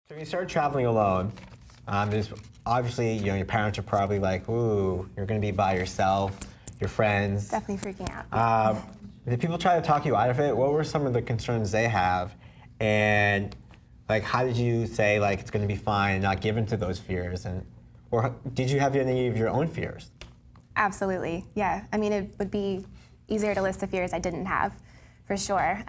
So when you start traveling alone, there's obviously, your parents are probably like, ooh, you're going to be by yourself, your friends. Definitely freaking out. Did people try to talk you out of it? What were some of the concerns they have? And like, how did you say like it's going to be fine and not give in to those fears? Or did you have any of your own fears? Absolutely, yeah. I mean, it would be easier to list the fears I didn't have, for sure.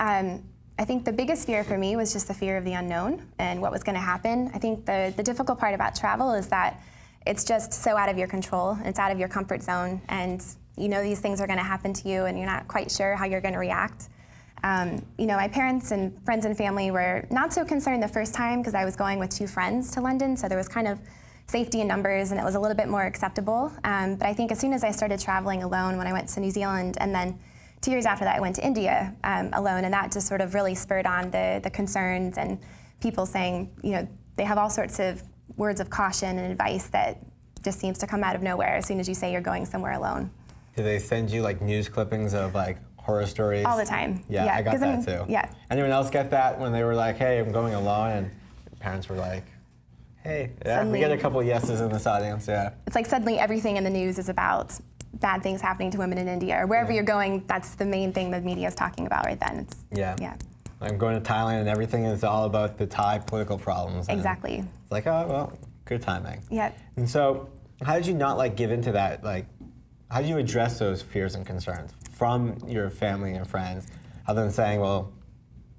I think the biggest fear for me was just the fear of the unknown and what was going to happen. I think the difficult part about travel is that it's just so out of your control. It's out of your comfort zone, and you know these things are going to happen to you, and you're not quite sure how you're going to react. My parents and friends and family were not so concerned the first time because I was going with 2 friends to London, so there was kind of safety in numbers, and it was a little bit more acceptable. But I think as soon as I started traveling alone, when I went to New Zealand, and then 2 years after that, I went to India alone, and that just sort of really spurred on the concerns and people saying, they have all sorts of words of caution and advice that just seems to come out of nowhere as soon as you say you're going somewhere alone. Do they send you like news clippings of like horror stories? All the time. Yeah, I got that too. Yeah. Anyone else get that when they were like, hey, I'm going alone, and your parents were like, hey, yeah, suddenly, we get a couple of yeses in this audience, yeah. It's like suddenly everything in the news is about bad things happening to women in India, or wherever you're going, that's the main thing the media is talking about right then. Yeah. Yeah. I'm going to Thailand and everything is all about the Thai political problems. Exactly. It's like, oh, well, good timing. Yeah. And so, how did you not like give into that? Like, how did you address those fears and concerns from your family and friends, other than saying, well,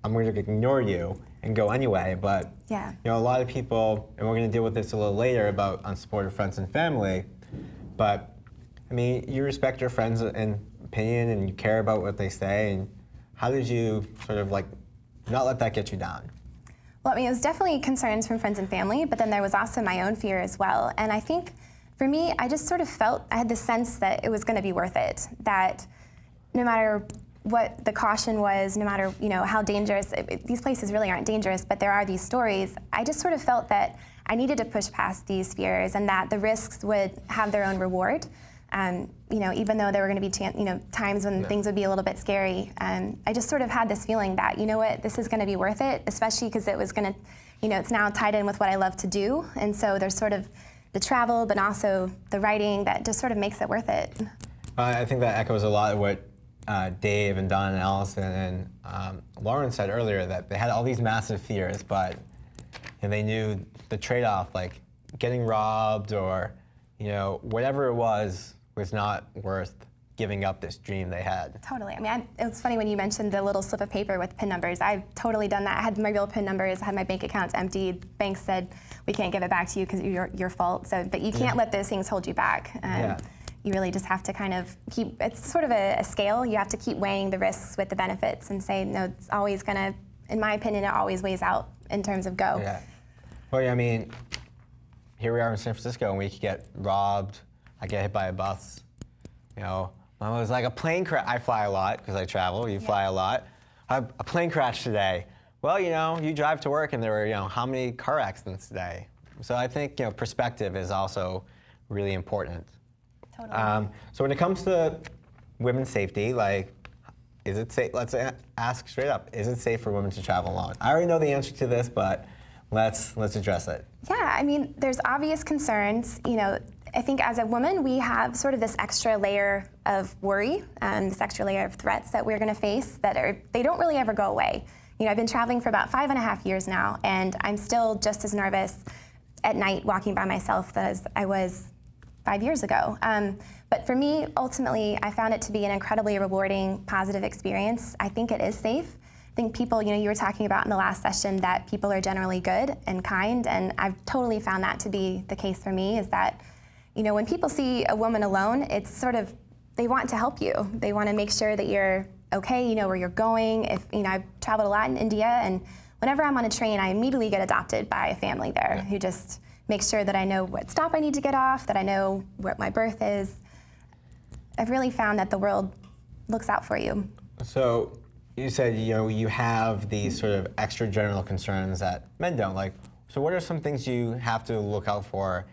I'm going to ignore you and go anyway? But a lot of people, and we're going to deal with this a little later about unsupportive friends and family, but I mean, you respect your friends' opinion and you care about what they say, and how did you sort of like not let that get you down? Well, I mean, it was definitely concerns from friends and family, but then there was also my own fear as well. And I think for me, I just sort of felt, I had the sense that it was going to be worth it, that no matter what the caution was, no matter how dangerous, these places really aren't dangerous, but there are these stories, I just sort of felt that I needed to push past these fears and that the risks would have their own reward. Even though there were going to be times when things would be a little bit scary, I just sort of had this feeling that, this is going to be worth it, especially because it was going to, it's now tied in with what I love to do. And so there's sort of the travel, but also the writing that just sort of makes it worth it. I think that echoes a lot of what Dave and Don and Allison and Lauren said earlier, that they had all these massive fears, but they knew the trade-off, like getting robbed or whatever it was not worth giving up this dream they had. Totally. I mean, it was funny when you mentioned the little slip of paper with PIN numbers. I've totally done that. I had my real PIN numbers. I had my bank accounts emptied. Banks said, we can't give it back to you because your fault. So, but you can't let those things hold you back. You really just have to kind of keep, it's sort of a scale. You have to keep weighing the risks with the benefits and say, no, it's always going to, in my opinion, it always weighs out in terms of go. Yeah. Well, I mean, here we are in San Francisco and we could get robbed. I get hit by a bus. Mine was like a plane crash. I fly a lot because I travel. You fly a lot. A plane crash today. Well, you drive to work and there were, how many car accidents today? So I think, perspective is also really important. Totally. So when it comes to women's safety, like, is it safe? Let's ask straight up, is it safe for women to travel alone? I already know the answer to this, but let's address it. Yeah, I mean, there's obvious concerns. I think as a woman, we have sort of this extra layer of worry, this extra layer of threats that we're going to face they don't really ever go away. I've been traveling for about 5.5 years now, and I'm still just as nervous at night walking by myself as I was 5 years ago. But for me, ultimately, I found it to be an incredibly rewarding, positive experience. I think it is safe. I think people, you were talking about in the last session that people are generally good and kind, and I've totally found that to be the case for me, is that, when people see a woman alone, it's sort of, they want to help you. They want to make sure that you're okay, you know where you're going. I've traveled a lot in India, and whenever I'm on a train, I immediately get adopted by a family there who just makes sure that I know what stop I need to get off, that I know what my berth is. I've really found that the world looks out for you. So you said, you have these sort of extra general concerns that men don't. Like, so what are some things you have to look out for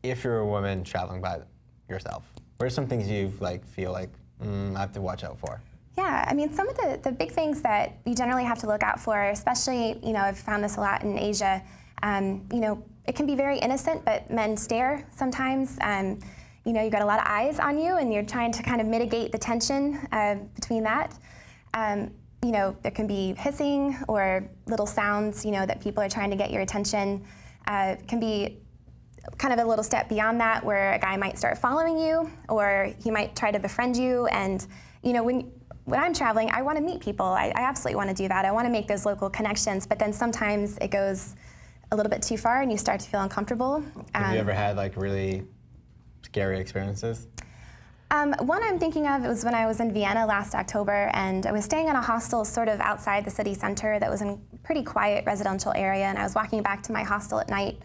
if you're a woman traveling by yourself? What are some things you feel like I have to watch out for? Yeah, I mean, some of the big things that you generally have to look out for, especially, I've found this a lot in Asia, It can be very innocent, but men stare sometimes. You've got a lot of eyes on you, and you're trying to kind of mitigate the tension between that. There can be hissing or little sounds, that people are trying to get your attention. It can be kind of a little step beyond that, where a guy might start following you, or he might try to befriend you. And when I'm traveling, I want to meet people. I absolutely want to do that. I want to make those local connections. But then sometimes it goes a little bit too far, and you start to feel uncomfortable. Have you ever had like really scary experiences? One I'm thinking of was when I was in Vienna last October, and I was staying in a hostel sort of outside the city center that was in a pretty quiet residential area, and I was walking back to my hostel at night,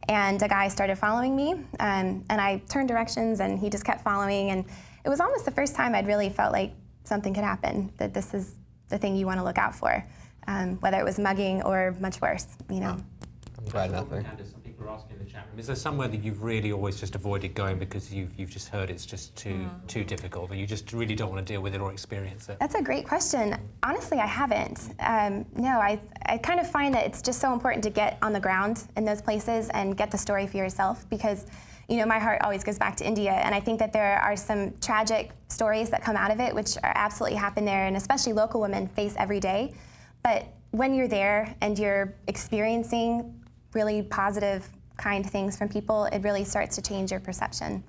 and a guy started following me, and I turned directions, and he just kept following, and it was almost the first time I'd really felt like something could happen, that this is the thing you want to look out for, whether it was mugging or much worse, I'm glad nothing. Candace, some people are asking in the chat room, is there somewhere that you've really always just avoided going because you've just heard it's just too difficult, or you just really don't want to deal with it or experience it? That's a great question. Honestly, I haven't. No, I kind of find that it's just so important to get on the ground in those places and get the story for yourself, because my heart always goes back to India, and I think that there are some tragic stories that come out of it, which are absolutely happen there, and especially local women face every day. But when you're there and you're experiencing really positive, kind things from people, it really starts to change your perception.